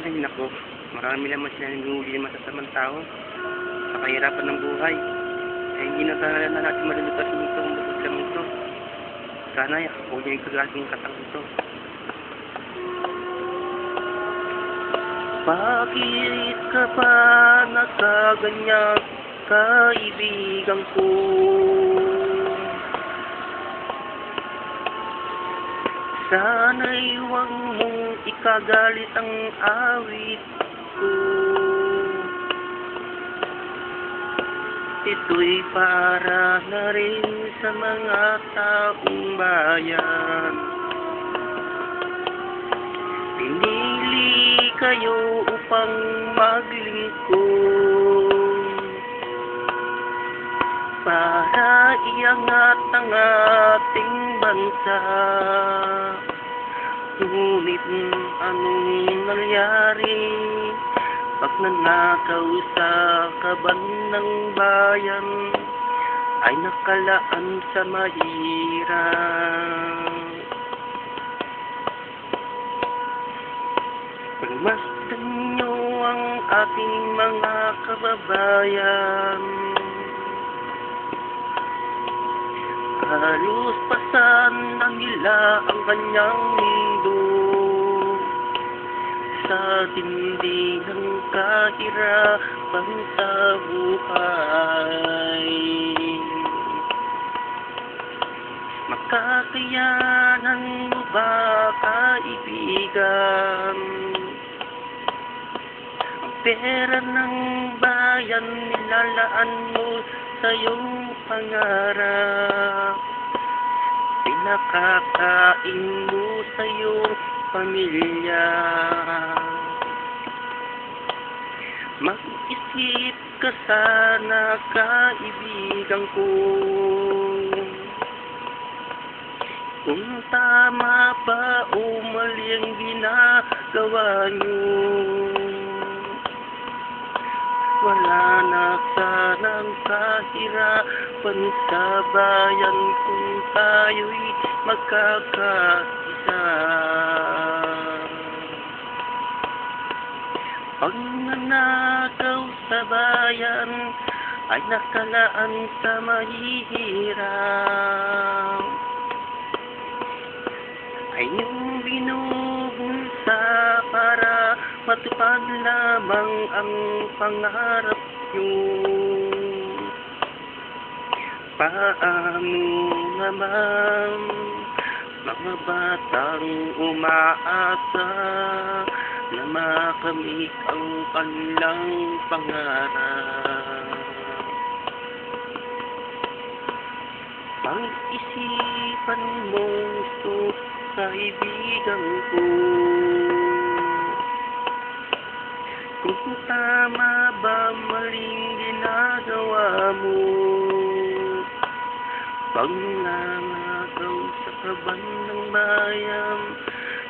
Ay nako, marami naman sila nanguhuli ng masasamang tao sa kahirapan ng buhay. Ay hindi na talaga na natin malulutas nito ang masasama ito. Sana huwag niya ikagating katang ito. Bakit ka ba nagkaganyan, kaibigan ko? Sana'y huwag mong ikagalit ang awit ko. Ito'y para na rin sa mga taong bayan. Pinili kayo upang maglingkod para iangat ang ating bansa. Ngunit anong nangyari pag nanakaw sa kaban ng bayan ay nakalaan sa mahirap? Pagmasdan nyo ang ating mga kababayan. Halos pasan na nila ang kanyang mundo sa dindi ng kahirapan sa buhay. Makakayanan mo ba, kaibigan? Ang pera ng bayan nilalaan mo sa iyong pangarap. Pinakakain mo sa iyong pamilya. Mag-isip ka sana, kaibigan ko, kung tama ba o mali ang ginagawa nyo. Wala na sanang kahirapan sa bayan kung tayo'y magkakaisa. Pag nanakaw sa bayan ay nakalaan sa mahihirap, ay yung binubulsa para matupad lamang ang pangarap nyo. Paano naman mga batang umaasa na makamit ang kanilang pangarap? Pag-isipan mo ito, kaibigan ko, kung tama ba maling ginagawa mo. Pag nanakaw sa kaban ng bayan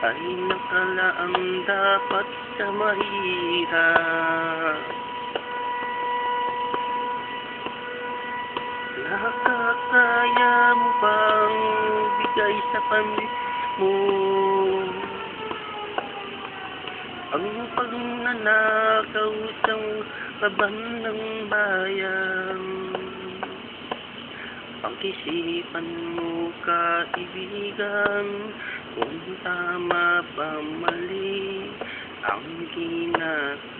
ay nakalaang dapat sa mahirap. Nakakaya mo bang bigay sa pamilya mo ang pagnanakaw sa kaban ng bayan? Pag-isipan mo, kaibigan, kung tama ba mali ang ginagawa.